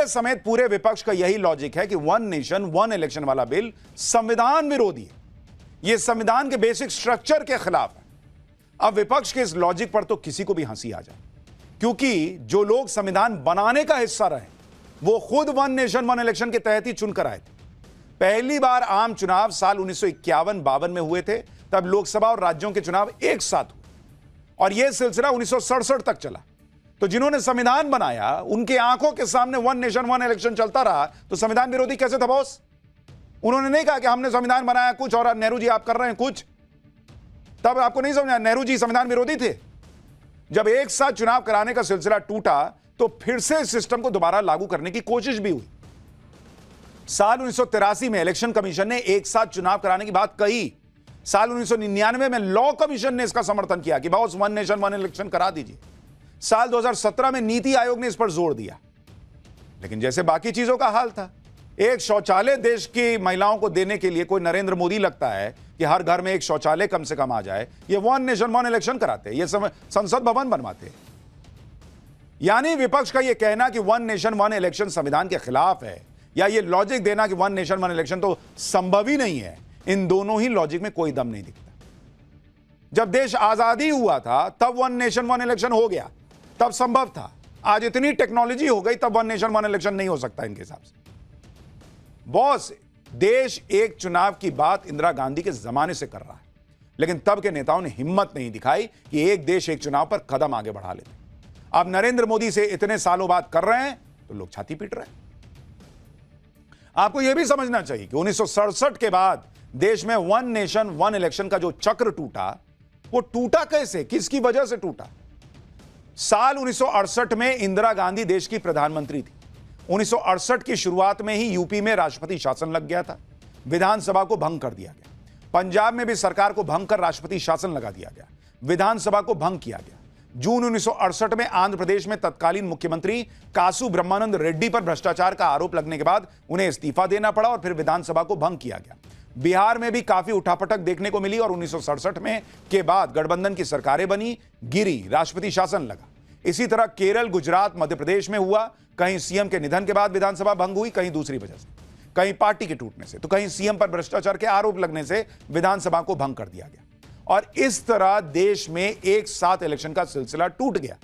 कांग्रेस समेत पूरे विपक्ष का यही लॉजिक है कि वन नेशन वन इलेक्शन वाला बिल संविधान विरोधी है, यह संविधान के बेसिक स्ट्रक्चर के खिलाफ है। अब विपक्ष के इस लॉजिक पर तो किसी को भी हंसी आ जाए, क्योंकि जो लोग संविधान बनाने का हिस्सा रहे वो खुद वन नेशन वन इलेक्शन के तहत ही चुनकर आए थे। पहली बार आम चुनाव साल 1951-52 में हुए थे, तब लोकसभा और राज्यों के चुनाव एक साथ हुए और यह सिलसिला 1967 तक चला। तो जिन्होंने संविधान बनाया उनके आंखों के सामने वन नेशन वन इलेक्शन चलता रहा, तो संविधान विरोधी कैसे था बॉस? उन्होंने नहीं कहा कि हमने संविधान बनाया कुछ और नेहरू जी आप कर रहे हैं कुछ। तब आपको नहीं समझा नेहरू जी संविधान विरोधी थे। जब एक साथ चुनाव कराने का सिलसिला टूटा तो फिर से इस सिस्टम को दोबारा लागू करने की कोशिश भी हुई। साल 1983 में इलेक्शन कमीशन ने एक साथ चुनाव कराने की बात कही। साल 1999 में लॉ कमीशन ने इसका समर्थन किया कि boss one nation one election करा दीजिए। साल 2017 में नीति आयोग ने इस पर जोर दिया। लेकिन जैसे बाकी चीजों का हाल था, एक शौचालय देश की महिलाओं को देने के लिए कोई नरेंद्र मोदी लगता है कि हर घर में एक शौचालय कम से कम आ जाए, ये वन नेशन वन इलेक्शन कराते, ये संसद भवन बनवाते। यानी विपक्ष का यह कहना कि वन नेशन वन इलेक्शन संविधान के खिलाफ है, या ये लॉजिक देना कि वन नेशन वन इलेक्शन तो संभव ही नहीं है, इन दोनों ही लॉजिक में कोई दम नहीं दिखता। जब देश आजादी हुआ था तब वन नेशन वन इलेक्शन हो गया, तब संभव था। आज इतनी टेक्नोलॉजी हो गई तब वन नेशन वन इलेक्शन नहीं हो सकता इनके हिसाब से। बॉस, देश एक चुनाव की बात इंदिरा गांधी के जमाने से कर रहा है, लेकिन तब के नेताओं ने हिम्मत नहीं दिखाई कि एक देश एक चुनाव पर कदम आगे बढ़ा लेते। अब नरेंद्र मोदी से इतने सालों बाद कर रहे हैं तो लोग छाती पीट रहे हैं। आपको यह भी समझना चाहिए कि 1967 के बाद देश में वन नेशन वन इलेक्शन का जो चक्र टूटा, वो टूटा कैसे, किसकी वजह से टूटा? साल 1968 में इंदिरा गांधी देश की प्रधानमंत्री थी। 1968 की शुरुआत में ही यूपी में राष्ट्रपति शासन लग गया था, विधानसभा को भंग कर दिया गया। पंजाब में भी सरकार को भंग कर राष्ट्रपति शासन लगा दिया गया, विधानसभा को भंग किया गया। जून 1968 में आंध्र प्रदेश में तत्कालीन मुख्यमंत्री कासु ब्रह्मानंद रेड्डी पर भ्रष्टाचार का आरोप लगने के बाद उन्हें इस्तीफा देना पड़ा और फिर विधानसभा को भंग किया गया। बिहार में भी काफी उठापटक देखने को मिली और 1967 में के बाद गठबंधन की सरकारें बनी, गिरी, राष्ट्रपति शासन लगा। इसी तरह केरल, गुजरात, मध्य प्रदेश में हुआ। कहीं सीएम के निधन के बाद विधानसभा भंग हुई, कहीं दूसरी वजह से, कहीं पार्टी के टूटने से, तो कहीं सीएम पर भ्रष्टाचार के आरोप लगने से विधानसभा को भंग कर दिया गया। और इस तरह देश में एक साथ इलेक्शन का सिलसिला टूट गया।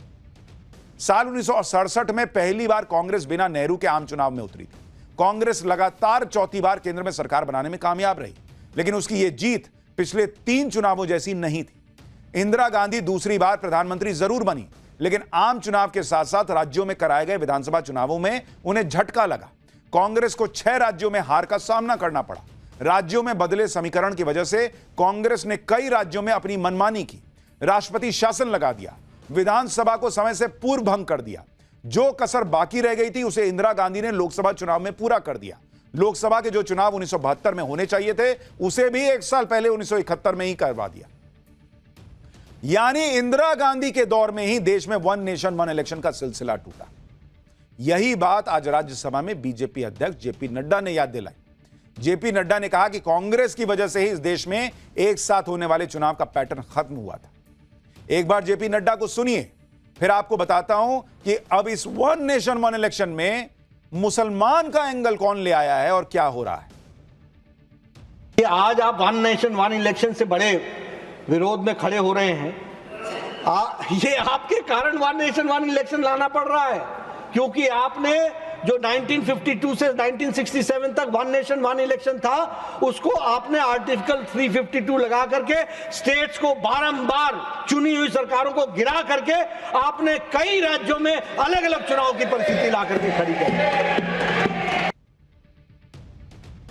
साल 1967 में पहली बार कांग्रेस बिना नेहरू के आम चुनाव में उतरी थी। कांग्रेस लगातार चौथी बार केंद्र में सरकार बनाने में कामयाब रही, लेकिन उसकी यह जीत पिछले 3 चुनावों जैसी नहीं थी। इंदिरा गांधी दूसरी बार प्रधानमंत्री जरूर बनी, लेकिन आम चुनाव के साथ साथ राज्यों में कराए गए विधानसभा चुनावों में उन्हें झटका लगा। कांग्रेस को 6 राज्यों में हार का सामना करना पड़ा। राज्यों में बदले समीकरण की वजह से कांग्रेस ने कई राज्यों में अपनी मनमानी की, राष्ट्रपति शासन लगा दिया, विधानसभा को समय से पूर्व भंग कर दिया। जो कसर बाकी रह गई थी उसे इंदिरा गांधी ने लोकसभा चुनाव में पूरा कर दिया। लोकसभा के जो चुनाव 1972 में होने चाहिए थे उसे भी 1 साल पहले 1971 में ही करवा दिया। यानी इंदिरा गांधी के दौर में ही देश में वन नेशन वन इलेक्शन का सिलसिला टूटा। यही बात आज राज्यसभा में बीजेपी अध्यक्ष जेपी नड्डा ने याद दिलाई। जेपी नड्डा ने कहा कि कांग्रेस की वजह से ही इस देश में एक साथ होने वाले चुनाव का पैटर्न खत्म हुआ था। एक बार जेपी नड्डा को सुनिए, फिर आपको बताता हूं कि अब इस वन नेशन वन इलेक्शन में मुसलमान का एंगल कौन ले आया है और क्या हो रहा है। कि आज आप वन नेशन वन इलेक्शन से बड़े विरोध में खड़े हो रहे हैं। ये आपके कारण वन नेशन वन इलेक्शन लाना पड़ रहा है, क्योंकि आपने जो 1952 से 1967 तक वन नेशन वन इलेक्शन था उसको आपने आर्टिकल 352 लगा करके स्टेट्स को बारंबार चुनी हुई सरकारों को गिरा करके आपने कई राज्यों में अलग अलग चुनाव की परिस्थिति ला करके खड़ी कर।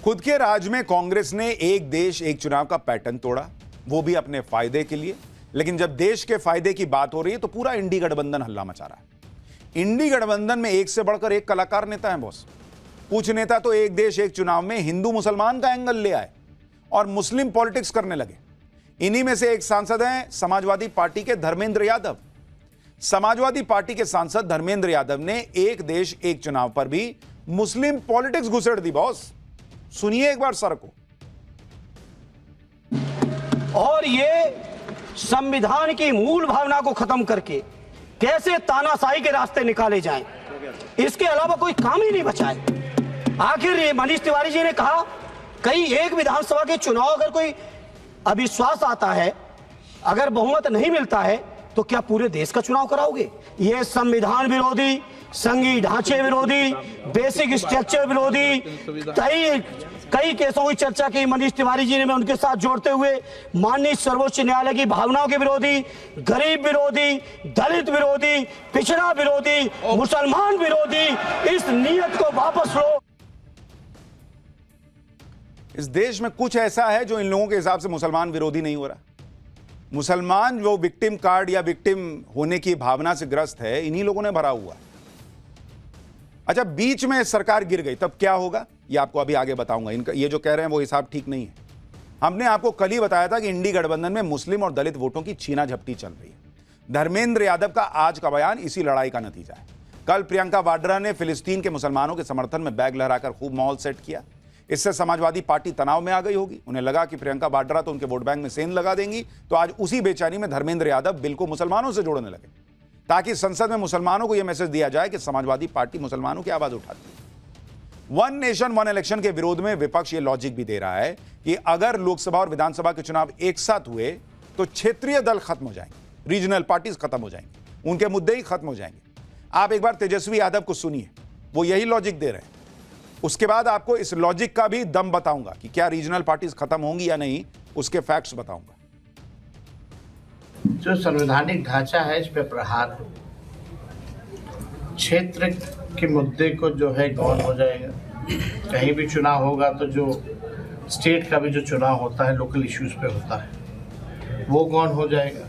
खुद के राज्य में कांग्रेस ने एक देश एक चुनाव का पैटर्न तोड़ा, वो भी अपने फायदे के लिए। लेकिन जब देश के फायदे की बात हो रही है तो पूरा इंडी गठबंधन हल्ला मचा रहा है। इंडी गठबंधन में एक से बढ़कर एक कलाकार नेता हैं बॉस। कुछ नेता तो एक देश एक चुनाव में हिंदू मुसलमान का एंगल ले आए और मुस्लिम पॉलिटिक्स करने लगे। इन्हीं में से एक सांसद हैं समाजवादी पार्टी के धर्मेंद्र यादव। समाजवादी पार्टी के सांसद धर्मेंद्र यादव ने एक देश एक चुनाव पर भी मुस्लिम पॉलिटिक्स घुसेड़ दी बॉस। सुनिए एक बार सर को। और ये संविधान की मूल भावना को खत्म करके कैसे तानाशाही के रास्ते निकाले जाएं, इसके अलावा कोई काम ही नहीं बचा है। आखिर ये मनीष तिवारी जी ने कहा कहीं एक विधानसभा के चुनाव अगर कोई अविश्वास आता है, अगर बहुमत नहीं मिलता है, तो क्या पूरे देश का चुनाव कराओगे? ये संविधान विरोधी, संघीय ढांचे विरोधी, बेसिक स्ट्रक्चर विरोधी, कई केसों की चर्चा की मनीष तिवारी जी ने, मैं उनके साथ जोड़ते हुए माननीय सर्वोच्च न्यायालय की भावनाओं के विरोधी, गरीब विरोधी, दलित विरोधी, पिछड़ा विरोधी, मुसलमान विरोधी, इस नीयत को वापस लो। इस देश में कुछ ऐसा है जो इन लोगों के हिसाब से मुसलमान विरोधी नहीं हो रहा। मुसलमान जो विक्टिम कार्ड या विक्टिम होने की भावना से ग्रस्त है, इन्हीं लोगों ने भरा हुआ है। अच्छा, बीच में सरकार गिर गई तब क्या होगा, ये आपको अभी आगे बताऊंगा। इनका ये जो कह रहे हैं वो हिसाब ठीक नहीं है। हमने आपको कल ही बताया था कि इंडी गठबंधन में मुस्लिम और दलित वोटों की छीना झपटी चल रही है। धर्मेंद्र यादव का आज का बयान इसी लड़ाई का नतीजा है। कल प्रियंका वाड्रा ने फिलिस्तीन के मुसलमानों के समर्थन में बैग लहराकर खूब माहौल सेट किया। इससे समाजवादी पार्टी तनाव में आ गई होगी। उन्हें लगा कि प्रियंका वाड्रा तो उनके वोट बैंक में सेंध लगा देंगी, तो आज उसी बेचैनी में धर्मेंद्र यादव बिल को मुसलमानों से जोड़ने लगे, ताकि संसद में मुसलमानों को यह मैसेज दिया जाए कि समाजवादी पार्टी मुसलमानों की आवाज उठाती है। वन नेशन वन इलेक्शन के विरोध में विपक्ष ये लॉजिक भी दे रहा है कि अगर लोकसभा और विधानसभा के चुनाव एक साथ हुए तो क्षेत्रीय दल खत्म हो जाएंगे, रीजनल पार्टीज खत्म हो जाएंगे, उनके मुद्दे ही खत्म हो जाएंगे। आप एक बार तेजस्वी यादव को सुनिए, वो यही लॉजिक दे रहे हैं। उसके बाद आपको इस लॉजिक का भी दम बताऊंगा कि क्या रीजनल पार्टीज खत्म होंगी या नहीं, उसके फैक्ट्स बताऊंगा। जो संवैधानिक ढांचा है, इस पे प्रहार है। क्षेत्र के मुद्दे को जो है गौन हो जाएगा। कहीं भी चुनाव होगा तो जो स्टेट का भी जो चुनाव होता है लोकल इश्यूज पे होता है, वो गौन हो जाएगा।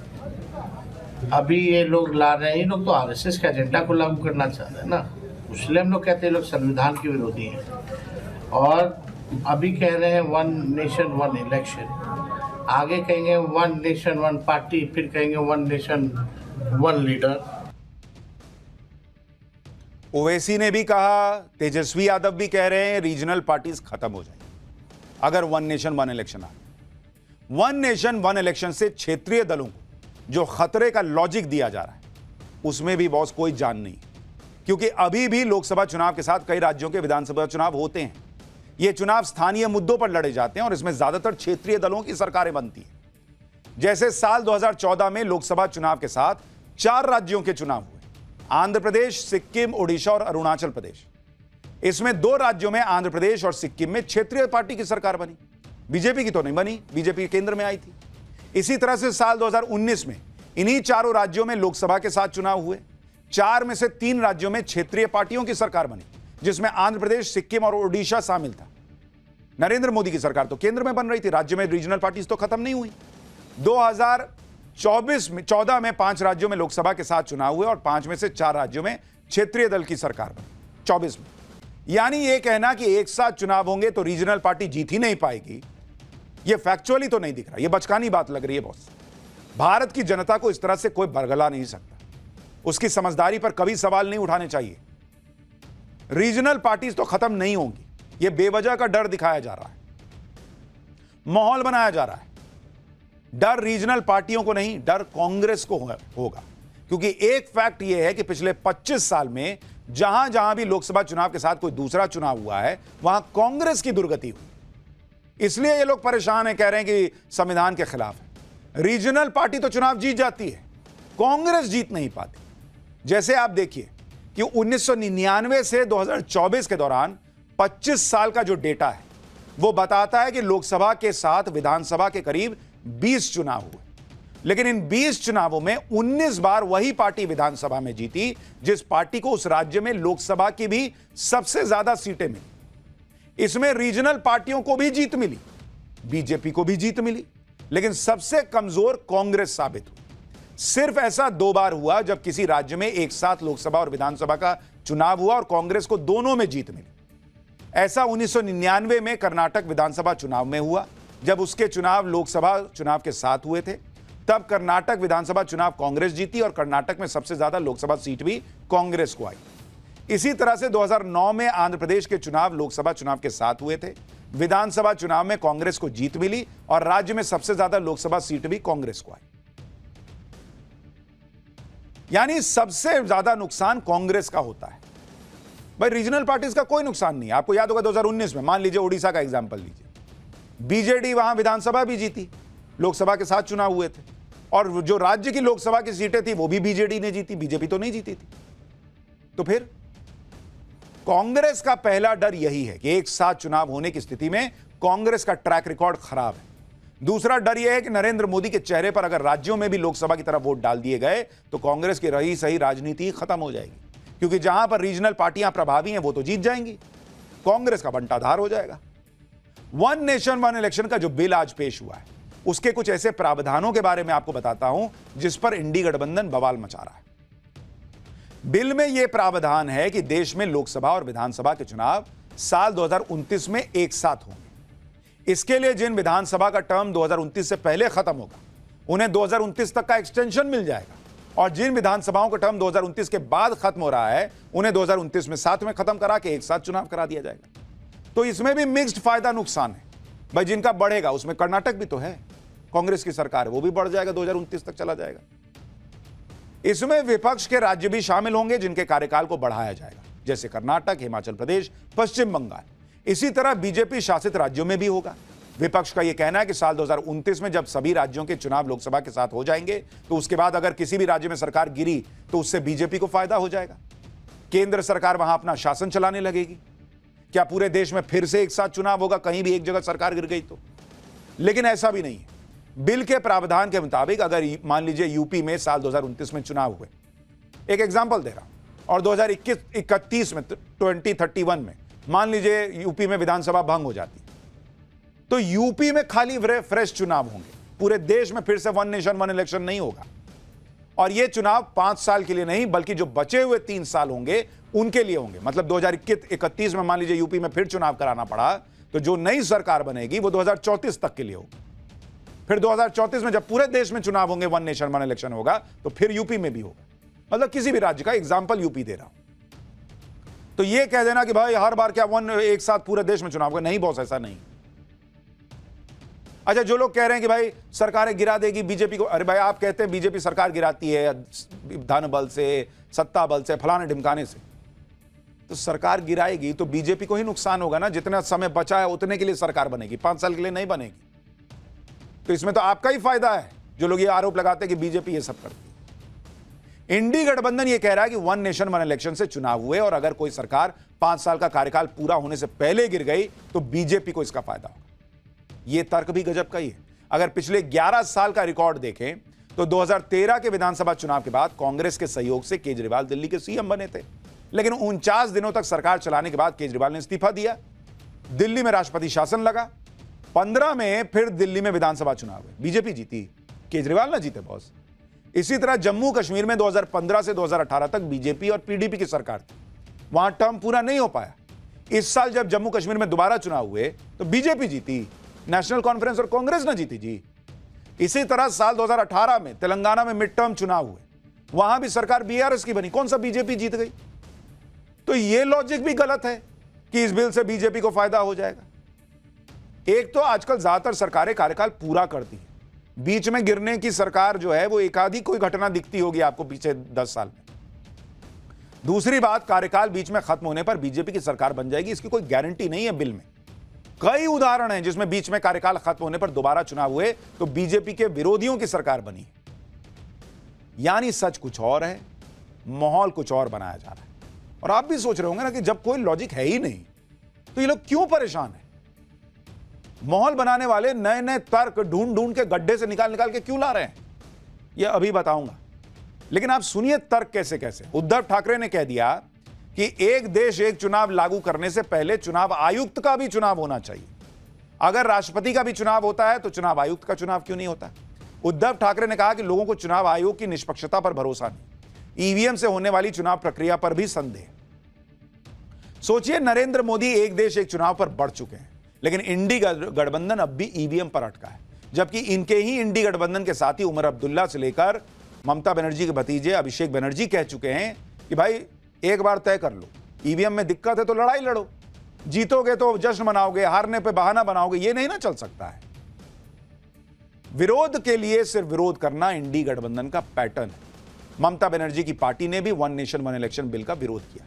अभी ये लोग ला रहे हैं, ये लोग तो आरएसएस के एजेंडा को लागू करना चाह रहे हैं ना, इसलिए हम लोग कहते हैं लोग संविधान के विरोधी हैं। और अभी कह रहे हैं वन नेशन वन इलेक्शन, आगे कहेंगे वन नेशन वन पार्टी, फिर कहेंगे one nation one leader. Owaisi ने भी कहा, तेजस्वी यादव भी कह रहे हैं रीजनल पार्टीज खत्म हो जाएंगी अगर वन नेशन वन इलेक्शन आ। वन नेशन वन इलेक्शन से क्षेत्रीय दलों को जो खतरे का लॉजिक दिया जा रहा है, उसमें भी बॉस कोई जान नहीं, क्योंकि अभी भी लोकसभा चुनाव के साथ कई राज्यों के विधानसभा चुनाव होते हैं। ये चुनाव स्थानीय मुद्दों पर लड़े जाते हैं और इसमें ज्यादातर क्षेत्रीय दलों की सरकारें बनती हैं। जैसे साल 2014 में लोकसभा चुनाव के साथ 4 राज्यों के चुनाव हुए, आंध्र प्रदेश, सिक्किम, ओडिशा और अरुणाचल प्रदेश। इसमें 2 राज्यों में आंध्र प्रदेश और सिक्किम में क्षेत्रीय पार्टी की सरकार बनी, बीजेपी की तो नहीं बनी, बीजेपी केंद्र में आई थी। इसी तरह से साल 2019 में इन्हीं 4 राज्यों में लोकसभा के साथ चुनाव हुए। 4 में से 3 राज्यों में क्षेत्रीय पार्टियों की सरकार बनी, जिसमें आंध्र प्रदेश, सिक्किम और ओडिशा शामिल था। नरेंद्र मोदी की सरकार तो केंद्र में बन रही थी, राज्य में रीजनल पार्टीज तो खत्म नहीं हुई। 2014 में 5 राज्यों में लोकसभा के साथ चुनाव हुए और 5 में से 4 राज्यों में क्षेत्रीय दल की सरकार बनी 24 में। यानी यह कहना कि एक साथ चुनाव होंगे तो रीजनल पार्टी जीत ही नहीं पाएगी, यह फैक्चुअली तो नहीं दिख रहा, यह बचकानी बात लग रही है बॉस। भारत की जनता को इस तरह से कोई बरगला नहीं सकता, उसकी समझदारी पर कभी सवाल नहीं उठाने चाहिए। रीजनल पार्टीज तो खत्म नहीं होंगी, यह बेवजह का डर दिखाया जा रहा है, माहौल बनाया जा रहा है। डर रीजनल पार्टियों को नहीं, डर कांग्रेस को होगा, क्योंकि एक फैक्ट यह है कि पिछले 25 साल में जहां जहां भी लोकसभा चुनाव के साथ कोई दूसरा चुनाव हुआ है, वहां कांग्रेस की दुर्गति हुई। इसलिए ये लोग परेशान हैं, कह रहे हैं कि संविधान के खिलाफ है। रीजनल पार्टी तो चुनाव जीत जाती है, कांग्रेस जीत नहीं पाती। जैसे आप देखिए कि 1999 से 2024 के दौरान 25 साल का जो डेटा है वो बताता है कि लोकसभा के साथ विधानसभा के करीब 20 चुनाव हुए, लेकिन इन 20 चुनावों में 19 बार वही पार्टी विधानसभा में जीती जिस पार्टी को उस राज्य में लोकसभा की भी सबसे ज्यादा सीटें मिली। इसमें रीजनल पार्टियों को भी जीत मिली, बीजेपी को भी जीत मिली, लेकिन सबसे कमजोर कांग्रेस साबित हुई। सिर्फ ऐसा 2 बार हुआ जब किसी राज्य में एक साथ लोकसभा और विधानसभा का चुनाव हुआ और कांग्रेस को दोनों में जीत मिली। ऐसा 1999 में कर्नाटक विधानसभा चुनाव में हुआ, जब उसके चुनाव लोकसभा चुनाव के साथ हुए थे। तब कर्नाटक विधानसभा चुनाव कांग्रेस जीती और कर्नाटक में सबसे ज्यादा लोकसभा सीट भी कांग्रेस को आई। इसी तरह से 2009 में आंध्र प्रदेश के चुनाव लोकसभा चुनाव के साथ हुए थे। विधानसभा चुनाव में कांग्रेस को जीत मिली और राज्य में सबसे ज्यादा लोकसभा सीट भी कांग्रेस को आई। यानी सबसे ज्यादा नुकसान कांग्रेस का होता है। भाई रीजनल पार्टीज का कोई नुकसान नहीं। आपको याद होगा 2019 में, मान लीजिए उड़ीसा का एग्जांपल लीजिए, बीजेडी वहां विधानसभा भी जीती, लोकसभा के साथ चुनाव हुए थे, और जो राज्य की लोकसभा की सीटें थी वो भी बीजेडी ने जीती, बीजेपी तो नहीं जीती थी। तो फिर कांग्रेस का पहला डर यही है कि एक साथ चुनाव होने की स्थिति में कांग्रेस का ट्रैक रिकॉर्ड खराब है। दूसरा डर यह है कि नरेंद्र मोदी के चेहरे पर अगर राज्यों में भी लोकसभा की तरफ वोट डाल दिए गए तो कांग्रेस की रही सही राजनीति खत्म हो जाएगी, क्योंकि जहां पर रीजनल पार्टियां प्रभावी हैं वो तो जीत जाएंगी, कांग्रेस का बंटाधार हो जाएगा। वन नेशन वन इलेक्शन का जो बिल आज पेश हुआ है, उसके कुछ ऐसे प्रावधानों के बारे में आपको बताता हूं जिस पर इंडी गठबंधन बवाल मचा रहा है। बिल में यह प्रावधान है कि देश में लोकसभा और विधानसभा के चुनाव साल 2029 में एक साथ होंगे। इसके लिए जिन विधानसभा का टर्म 2029 से पहले खत्म होगा उन्हें 2029 तक का एक्सटेंशन मिल जाएगा, और जिन विधानसभाओं का टर्म 2029 के बाद खत्म हो रहा है उन्हें 2029 में साथ में खत्म करा के एक साथ चुनाव करा दिया जाएगा। तो इसमें भी मिक्स्ड फायदा नुकसान है। भाई जिनका बढ़ेगा उसमें कर्नाटक भी तो है, कांग्रेस की सरकार है, वो भी बढ़ जाएगा, 2029 तक चला जाएगा। इसमें विपक्ष के राज्य भी शामिल होंगे जिनके कार्यकाल को बढ़ाया जाएगा, जैसे कर्नाटक, हिमाचल प्रदेश, पश्चिम बंगाल। इसी तरह बीजेपी शासित राज्यों में भी होगा। विपक्ष का यह कहना है कि साल 2029 में जब सभी राज्यों के चुनाव लोकसभा के साथ हो जाएंगे तो उसके बाद अगर किसी भी राज्य में सरकार गिरी तो उससे बीजेपी को फायदा हो जाएगा। केंद्र सरकार वहां अपना शासन चलाने लगेगी। क्या पूरे देश में फिर से एक साथ चुनाव होगा कहीं भी एक जगह सरकार गिर गई तो? लेकिन ऐसा भी नहीं है। बिल के प्रावधान के मुताबिक अगर मान लीजिए यूपी में साल 2029 में चुनाव हुए, एक एग्जांपल दे रहा हूं, और 2021-31 में 2031 में मान लीजिए यूपी में विधानसभा भंग हो जाती, तो यूपी में खाली फ्रेश चुनाव होंगे, पूरे देश में फिर से वन नेशन वन इलेक्शन नहीं होगा। और यह चुनाव 5 साल के लिए नहीं बल्कि जो बचे हुए 3 साल होंगे उनके लिए होंगे। मतलब 2021-31 में मान लीजिए यूपी में फिर चुनाव कराना पड़ा तो जो नई सरकार बनेगी वो 2034 तक के लिए होगी। फिर 2034 में जब पूरे देश में चुनाव होंगे, वन नेशन वन इलेक्शन होगा, तो फिर यूपी में भी होगा। मतलब किसी भी राज्य का एग्जांपल यूपी दे रहा हूं। तो यह कह देना कि भाई हर बार क्या वन एक साथ पूरे देश में चुनाव होगा, नहीं बॉस, ऐसा नहीं। अच्छा, जो लोग कह रहे हैं कि भाई सरकारें गिरा देगी बीजेपी को, अरे भाई आप कहते हैं बीजेपी सरकार गिराती है धन बल से, सत्ता बल से, फलाने ढिमकाने से, तो सरकार गिराएगी तो बीजेपी को ही नुकसान होगा ना। जितना समय बचा है उतने के लिए सरकार बनेगी, 5 साल के लिए नहीं बनेगी। तो इसमें तो आपका ही फायदा है। जो लोग ये आरोप लगाते हैं कि बीजेपी ये सब करती है, इंडी गठबंधन ये कह रहा है कि वन नेशन वन इलेक्शन से चुनाव हुए और अगर कोई सरकार 5 साल का कार्यकाल पूरा होने से पहले गिर गई तो बीजेपी को इसका फायदा होगा। यह तर्क भी गजब का ही है। अगर पिछले 11 साल का रिकॉर्ड देखें तो 2013 के विधानसभा चुनाव के बाद कांग्रेस के सहयोग से केजरीवाल दिल्ली के सीएम बने थे, लेकिन 49 दिनों तक सरकार चलाने के बाद केजरीवाल ने इस्तीफा दिया। दिल्ली में राष्ट्रपति शासन लगा। 15 में फिर दिल्ली में विधानसभा चुनाव हुए, बीजेपी जीती, केजरीवाल ना जीते बॉस। इसी तरह जम्मू कश्मीर में 2015 से 2018 तक बीजेपी और पीडीपी की सरकार थी, वहां टर्म पूरा नहीं हो पाया। इस साल जब जम्मू कश्मीर में दोबारा चुनाव हुए तो बीजेपी जीती, नेशनल कॉन्फ्रेंस और कांग्रेस ना जीती जी। इसी तरह साल 2018 में तेलंगाना में मिड टर्म चुनाव हुए, वहां भी सरकार बीआरएस की बनी, कौन सा बीजेपी जीत गई। तो यह लॉजिक भी गलत है कि इस बिल से बीजेपी को फायदा हो जाएगा। एक तो आजकल ज्यादातर सरकारें कार्यकाल पूरा करती हैं, बीच में गिरने की सरकार जो है वो एक आधी कोई घटना दिखती होगी आपको पिछले 10 साल में। दूसरी बात, कार्यकाल बीच में खत्म होने पर बीजेपी की सरकार बन जाएगी, इसकी कोई गारंटी नहीं है। बिल में कई उदाहरण हैं जिसमें बीच में कार्यकाल खत्म होने पर दोबारा चुनाव हुए तो बीजेपी के विरोधियों की सरकार बनी। यानी सच कुछ और है, माहौल कुछ और बनाया जा रहा है। और आप भी सोच रहे होंगे ना कि जब कोई लॉजिक है ही नहीं तो ये लोग क्यों परेशान है। माहौल बनाने वाले नए नए तर्क ढूंढ ढूंढ के गड्ढे से निकाल निकाल के क्यों ला रहे हैं, ये अभी बताऊंगा। लेकिन आप सुनिए तर्क कैसे कैसे। उद्धव ठाकरे ने कह दिया कि एक देश एक चुनाव लागू करने से पहले चुनाव आयुक्त का भी चुनाव होना चाहिए। अगर राष्ट्रपति का भी चुनाव होता है तो चुनाव आयुक्त का चुनाव क्यों नहीं होता। उद्धव ठाकरे ने कहा कि लोगों को चुनाव आयोग की निष्पक्षता पर भरोसा नहीं, ईवीएम से होने वाली चुनाव प्रक्रिया पर भी संदेह। सोचिए, नरेंद्र मोदी एक देश एक चुनाव पर बढ़ चुके हैं, लेकिन इंडी गठबंधन अब भी ईवीएम पर अटका है, जबकि इनके ही इंडी गठबंधन के साथी उमर अब्दुल्ला से लेकर ममता बनर्जी के भतीजे अभिषेक बनर्जी कह चुके हैं कि भाई एक बार तय कर लो, ईवीएम में दिक्कत है तो लड़ाई लड़ो, जीतोगे तो जश्न मनाओगे, हारने पे बहाना बनाओगे, ये नहीं ना चल सकता है। विरोध के लिए सिर्फ विरोध करना इंडी गठबंधन का पैटर्न है। ममता बनर्जी की पार्टी ने भी one nation one election bill का विरोध किया।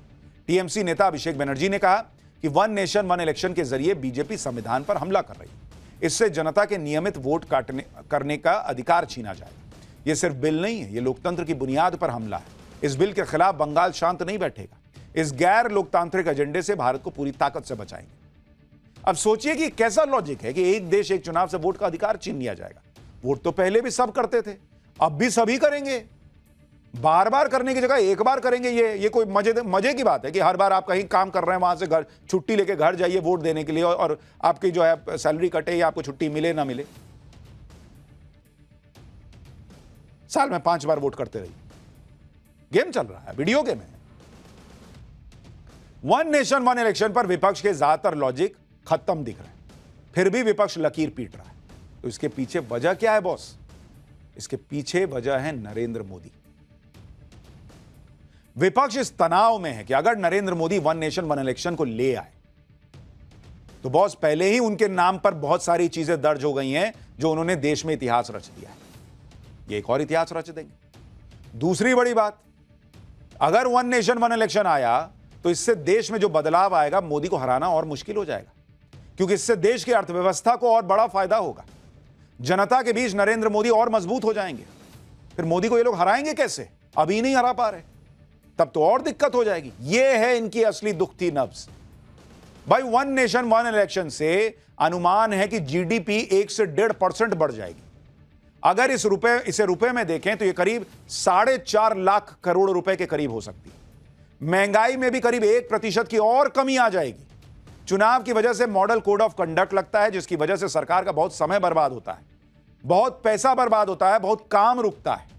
टीएमसी नेता अभिषेक बनर्जी ने कहा कि वन नेशन वन इलेक्शन के जरिए बीजेपी संविधान पर हमला कर रही है। इससे जनता के नियमित वोट करने का अधिकार छीना जाएगा। यह सिर्फ बिल नहीं है, यह लोकतंत्र की बुनियाद पर हमला है। इस बिल के खिलाफ बंगाल शांत नहीं बैठेगा। इस गैर लोकतांत्रिक एजेंडे से भारत को पूरी ताकत से बचाएंगे। अब सोचिए कि कैसा लॉजिक है कि एक देश एक चुनाव से वोट का अधिकार छीन लिया जाएगा। वोट तो पहले भी सब करते थे, अब भी सभी करेंगे। बार बार करने की जगह एक बार करेंगे। ये कोई मजे की बात है कि हर बार आप कहीं काम कर रहे हैं, वहां से घर छुट्टी लेके घर जाइए वोट देने के लिए, और आपकी जो है सैलरी कटे या आपको छुट्टी मिले ना मिले, साल में 5 बार वोट करते रहिए। गेम चल रहा है, वीडियो गेम है। वन नेशन वन इलेक्शन पर विपक्ष के ज्यादातर लॉजिक खत्म दिख रहे हैं, फिर भी विपक्ष लकीर पीट रहा है। तो इसके पीछे वजह क्या है बॉस? इसके पीछे वजह है नरेंद्र मोदी। विपक्ष इस तनाव में है कि अगर Narendra Modi one nation one election को ले आए तो बॉस पहले ही उनके नाम पर बहुत सारी चीजें दर्ज हो गई हैं जो उन्होंने देश में इतिहास रच दिया है। ये एक और इतिहास रच देंगे। दूसरी बड़ी बात, अगर वन नेशन वन इलेक्शन आया तो इससे देश में जो बदलाव आएगा, मोदी को हराना और मुश्किल हो जाएगा, क्योंकि इससे देश की अर्थव्यवस्था को और बड़ा फायदा होगा। जनता के बीच नरेंद्र मोदी और मजबूत हो जाएंगे। फिर मोदी को ये लोग हराएंगे कैसे? अभी नहीं हरा पा रहे, तब तो और दिक्कत हो जाएगी। ये है इनकी असली दुखती नब्ज। भाई वन नेशन वन इलेक्शन से अनुमान है कि जीडीपी 1 से 1.5% बढ़ जाएगी। अगर इसे रुपए में देखें तो यह करीब 4.5 लाख करोड़ रुपए के करीब हो सकती है। महंगाई में भी करीब 1% की और कमी आ जाएगी। चुनाव की वजह से मॉडल कोड ऑफ कंडक्ट लगता है, जिसकी वजह से सरकार का बहुत समय बर्बाद होता है, बहुत पैसा बर्बाद होता है, बहुत काम रुकता है।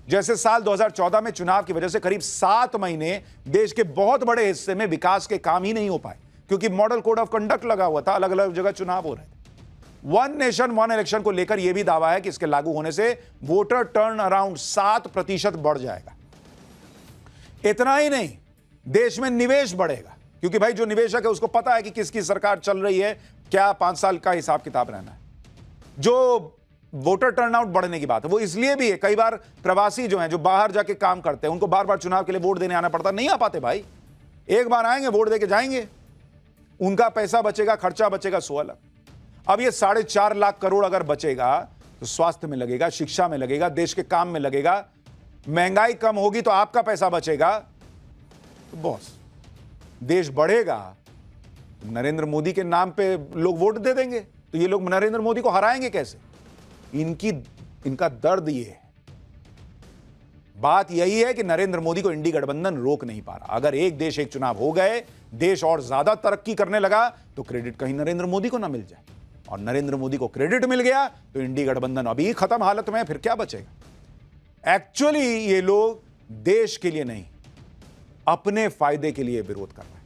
जैसे साल 2014 में चुनाव की वजह से करीब 7 महीने देश के बहुत बड़े हिस्से में विकास के काम ही नहीं हो पाए, क्योंकि मॉडल कोड ऑफ कंडक्ट लगा हुआ था, अलग अलग जगह चुनाव हो रहे थे। वन नेशन वन इलेक्शन को लेकर यह भी दावा है कि इसके लागू होने से वोटर टर्न अराउंड 7% बढ़ जाएगा। इतना ही नहीं, देश में निवेश बढ़ेगा, क्योंकि भाई जो निवेशक है उसको पता है कि किसकी सरकार चल रही है, क्या 5 साल का हिसाब किताब रहना है। जो वोटर टर्नआउट बढ़ने की बात है वो इसलिए भी है, कई बार प्रवासी जो हैं, जो बाहर जाके काम करते हैं, उनको बार बार चुनाव के लिए वोट देने आना पड़ता, नहीं आ पाते भाई। एक बार आएंगे, वोट देके जाएंगे, उनका पैसा बचेगा, खर्चा बचेगा, सो अलग। अब ये 4.5 लाख करोड़ अगर बचेगा तो स्वास्थ्य में लगेगा, शिक्षा में लगेगा, देश के काम में लगेगा। महंगाई कम होगी तो आपका पैसा बचेगा। तो बॉस, देश बढ़ेगा, नरेंद्र मोदी के नाम पे लोग वोट दे देंगे, तो ये लोग नरेंद्र मोदी को हराएंगे कैसे? इनका दर्द ये है। बात यही है कि नरेंद्र मोदी को इंडी गठबंधन रोक नहीं पा रहा। अगर एक देश एक चुनाव हो गए, देश और ज्यादा तरक्की करने लगा, तो क्रेडिट कहीं नरेंद्र मोदी को ना मिल जाए, और नरेंद्र मोदी को क्रेडिट मिल गया तो इंडी गठबंधन अभी खत्म हालत में है, फिर क्या बचेगा? एक्चुअली ये लोग देश के लिए नहीं, अपने फायदे के लिए विरोध कर रहे हैं।